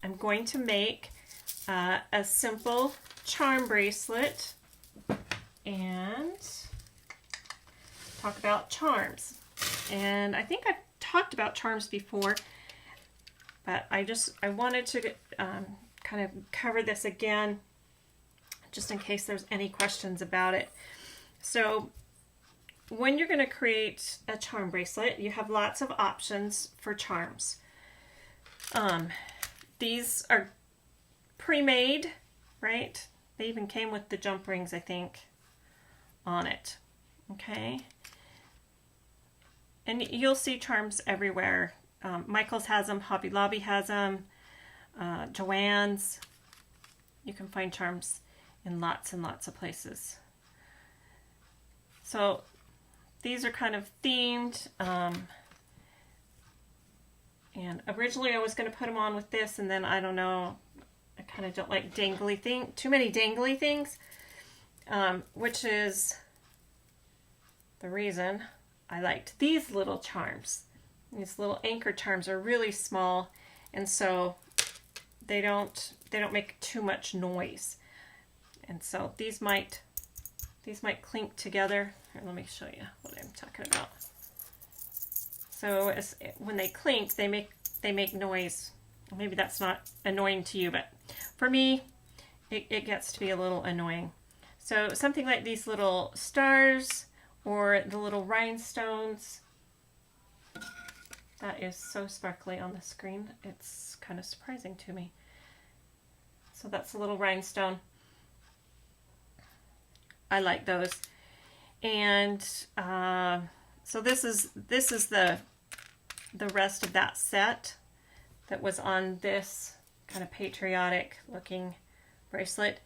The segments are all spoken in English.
I'm going to make a simple charm bracelet and talk about charms. And I think I've talked about charms before, but I wanted to kind of cover this again just in case there's any questions about it. So when you're going to create a charm bracelet, you have lots of options for charms. These are pre-made, right? They even came with the jump rings, I think, on it. Okay. And you'll see charms everywhere. Michael's has them, Hobby Lobby has them, Joann's. You can find charms in lots and lots of places. So these are kind of themed. And originally I was going to put them on with this, and then I don't know, I kind of don't like too many dangly things, which is the reason I liked these little charms. These little anchor charms are really small, and so they don't make too much noise. And so these might clink together. Here, let me show you what I'm talking about. So when they clink, they make noise. Maybe that's not annoying to you, but for me, it gets to be a little annoying. So something like these little stars or the little rhinestones. That is so sparkly on the screen. It's kind of surprising to me. So that's a little rhinestone. I like those. And so this is the rest of that set that was on this kind of patriotic looking bracelet.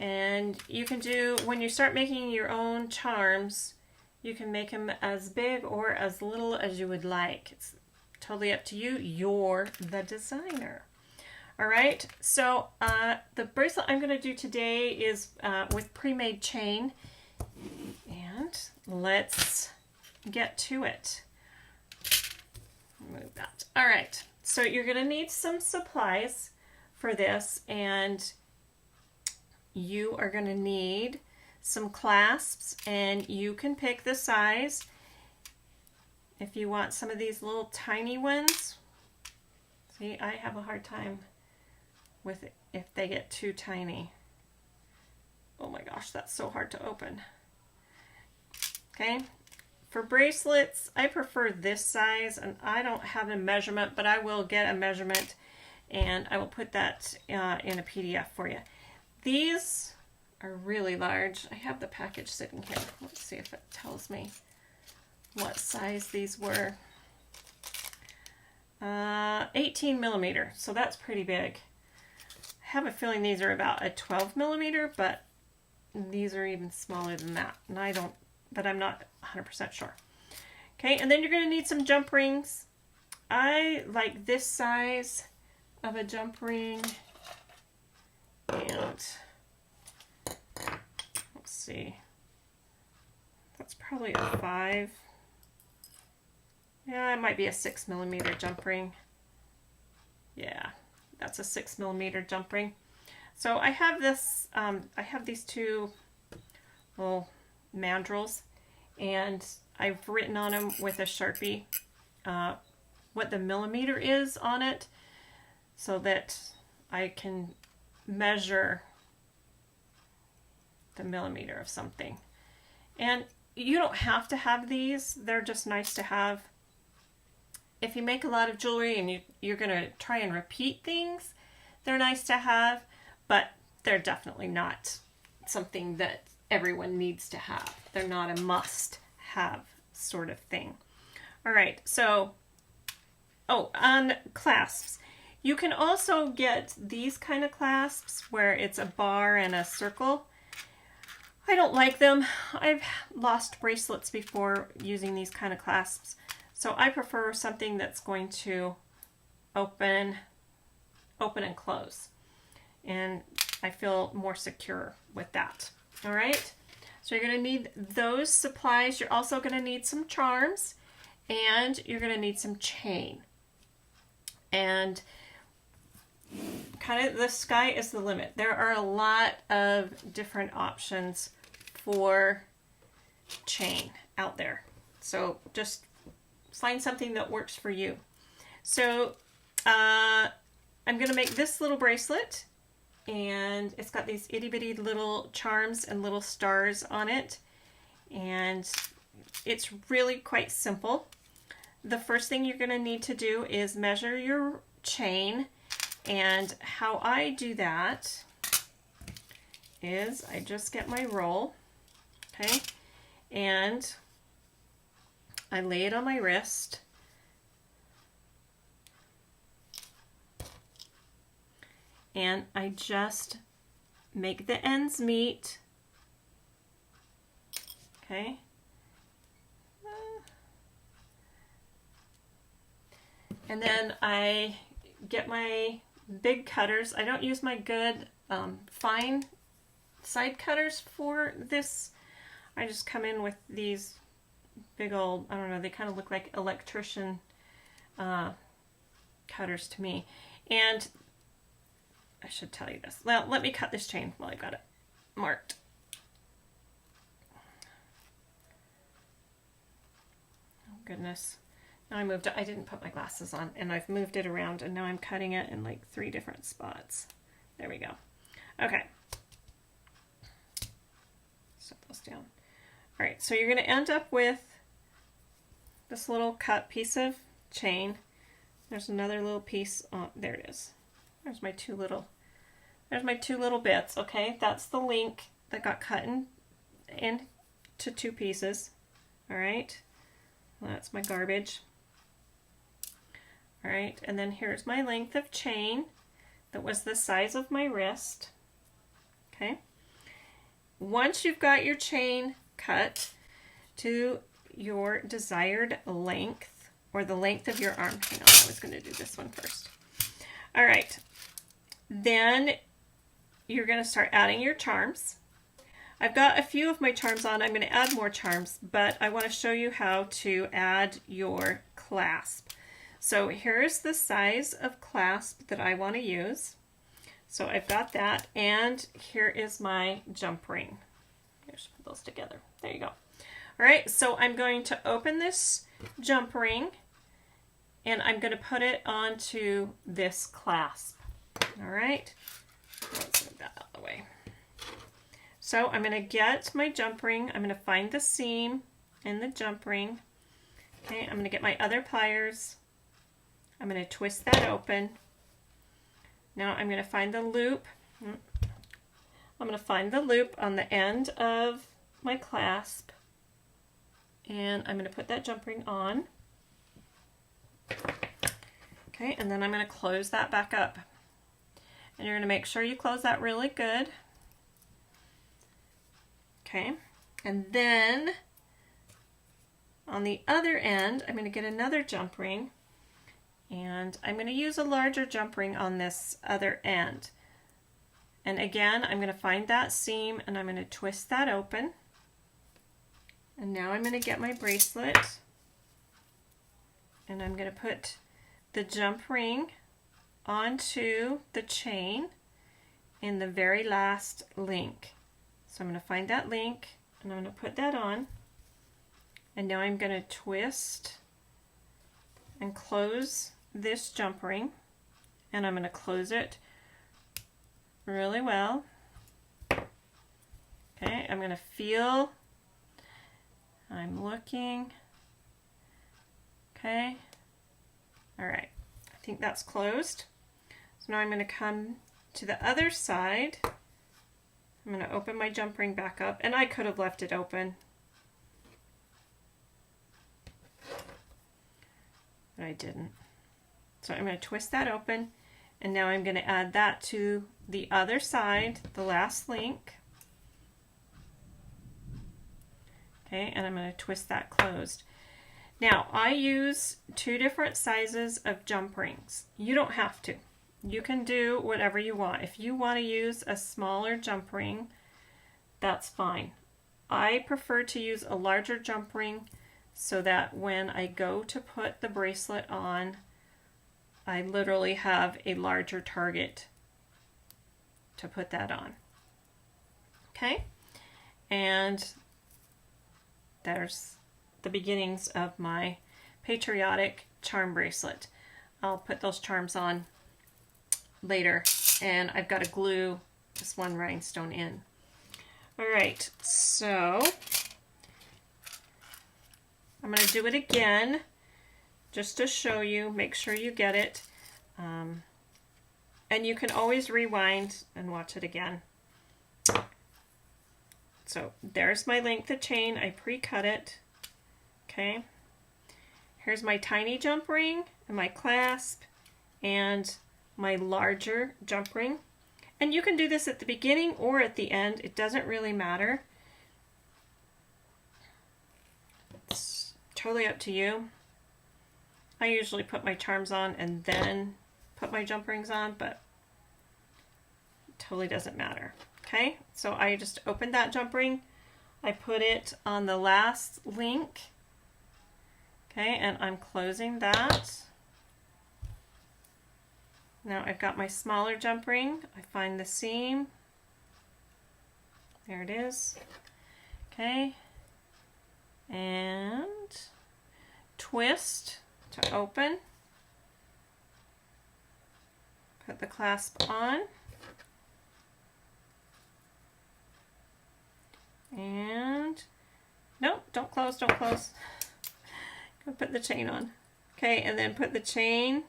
And you can do, when you start making your own charms, you can make them as big or as little as you would like. It's totally up to you. You're the designer. All right, so the bracelet I'm going to do today is with pre-made chain, and let's get to it. Move that. All right, so you're going to need some supplies for this, and you are going to need some clasps, and you can pick the size. If you want some of these little tiny ones, see, I have a hard time with it if they get too tiny. Oh my gosh, that's so hard to open. Okay, for bracelets, I prefer this size, and I don't have a measurement, but I will get a measurement and I will put that in a PDF for you. These are really large. I have the package sitting here. Let's see if it tells me what size these were. 18 millimeter, so that's pretty big. I have a feeling these are about a 12 millimeter, but these are even smaller than that. And I'm not 100% sure. Okay, and then you're going to need some jump rings. I like this size of a jump ring. And let's see. That's probably a 5. Yeah, it might be a 6 millimeter jump ring. Yeah, that's a 6 millimeter jump ring. So I have this, I have these two little mandrels, and I've written on them with a Sharpie what the millimeter is on it, so that I can measure the millimeter of something. And you don't have to have these, they're just nice to have. If you make a lot of jewelry and you're going to try and repeat things, they're nice to have, but they're definitely not something that everyone needs to have. They're not a must-have sort of thing. All right, so, on clasps. You can also get these kind of clasps where it's a bar and a circle. I don't like them. I've lost bracelets before using these kind of clasps. So I prefer something that's going to open and close. And I feel more secure with that. All right. So you're going to need those supplies. You're also going to need some charms, and you're going to need some chain. And kind of the sky is the limit. There are a lot of different options for chain out there. So just find something that works for you. So I'm going to make this little bracelet, and it's got these itty bitty little charms and little stars on it, and it's really quite simple. The first thing you're going to need to do is measure your chain, and how I do that is I just get my roll, okay, and I lay it on my wrist, and I just make the ends meet, okay. And then I get my big cutters. I don't use my good fine side cutters for this. I just come in with these big old, I don't know, they kind of look like electrician cutters to me. And I should tell you this. Well, let me cut this chain while I've got it marked. Oh goodness. Now I moved it. I didn't put my glasses on, and I've moved it around, and now I'm cutting it in like 3 different spots. There we go. Okay. Set those down. All right, so you're going to end up with this little cut piece of chain. There's another little piece. Oh, there it is. There's my two little bits. Okay, that's the link that got cut into 2 pieces. All right, well, that's my garbage. All right, and then here's my length of chain that was the size of my wrist. Okay, once you've got your chain cut to your desired length, or the length of your arm. Hang on, I was going to do this one first. All right, then you're going to start adding your charms. I've got a few of my charms on. I'm going to add more charms, but I want to show you how to add your clasp. So here's the size of clasp that I want to use. So I've got that, and here is my jump ring. Here's put those together. There you go. All right, so I'm going to open this jump ring, and I'm going to put it onto this clasp. All right, let's move that out of the way. So I'm going to get my jump ring. I'm going to find the seam in the jump ring. Okay, I'm going to get my other pliers. I'm going to twist that open. Now I'm going to find the loop. I'm going to find the loop on the end of my clasp, and I'm going to put that jump ring on. Okay, and then I'm going to close that back up. And you're going to make sure you close that really good. Okay, and then on the other end, I'm going to get another jump ring, and I'm going to use a larger jump ring on this other end. And again, I'm going to find that seam, and I'm going to twist that open. And now I'm going to get my bracelet, and I'm going to put the jump ring onto the chain in the very last link. So I'm going to find that link, and I'm going to put that on. And now I'm going to twist and close this jump ring, and I'm going to close it really well. Okay, I'm going to feel, I'm looking. Okay, all right, I think that's closed. So now I'm going to come to the other side. I'm going to open my jump ring back up, and I could have left it open, but I didn't. So I'm going to twist that open, and now I'm going to add that to the other side, the last link. Okay, and I'm going to twist that closed. Now, I use 2 different sizes of jump rings. You don't have to. You can do whatever you want. If you want to use a smaller jump ring, that's fine. I prefer to use a larger jump ring so that when I go to put the bracelet on, I literally have a larger target to put that on. Okay, and there's the beginnings of my patriotic charm bracelet. I'll put those charms on later, and I've got to glue this one rhinestone in. All right, so I'm going to do it again just to show you, make sure you get it. And you can always rewind and watch it again. So there's my length of chain. I pre-cut it. Okay. Here's my tiny jump ring and my clasp and my larger jump ring. And you can do this at the beginning or at the end. It doesn't really matter. It's totally up to you. I usually put my charms on and then put my jump rings on, but it totally doesn't matter. Okay, so I just opened that jump ring. I put it on the last link. Okay, and I'm closing that. Now I've got my smaller jump ring. I find the seam. There it is. Okay, and twist to open. Put the clasp on. And no, don't close, don't close. Go put the chain on. Okay, and then put the chain,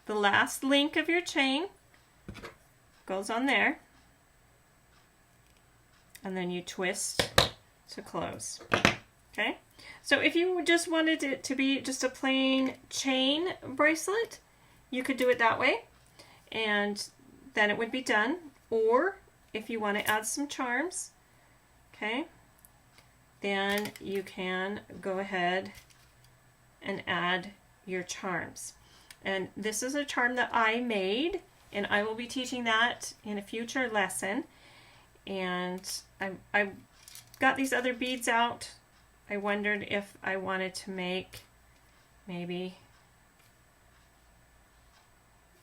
the last link of your chain goes on there. And then you twist to close. Okay, so if you just wanted it to be just a plain chain bracelet, you could do it that way, and then it would be done. Or if you want to add some charms, okay, then you can go ahead and add your charms. And this is a charm that I made, and I will be teaching that in a future lesson. And I got these other beads out. I wondered if I wanted to make maybe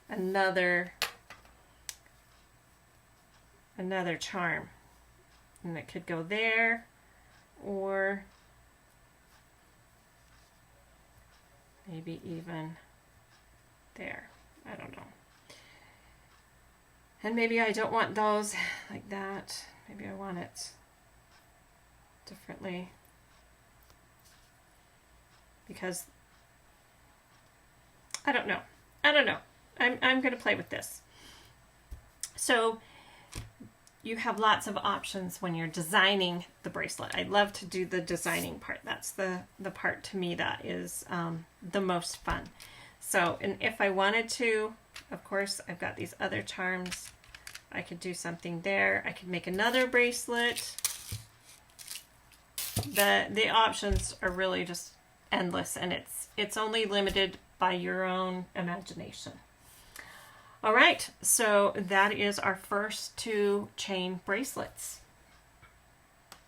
another charm. And it could go there, or maybe even there. I don't know. And maybe I don't want those like that. Maybe I want it differently. Because I don't know. I'm going to play with this. So you have lots of options when you're designing the bracelet. I love to do the designing part. That's the part to me that is the most fun. So, and if I wanted to, of course, I've got these other charms. I could do something there. I could make another bracelet. The options are really just endless, and it's only limited by your own imagination. All right, so that is our first 2 chain bracelets.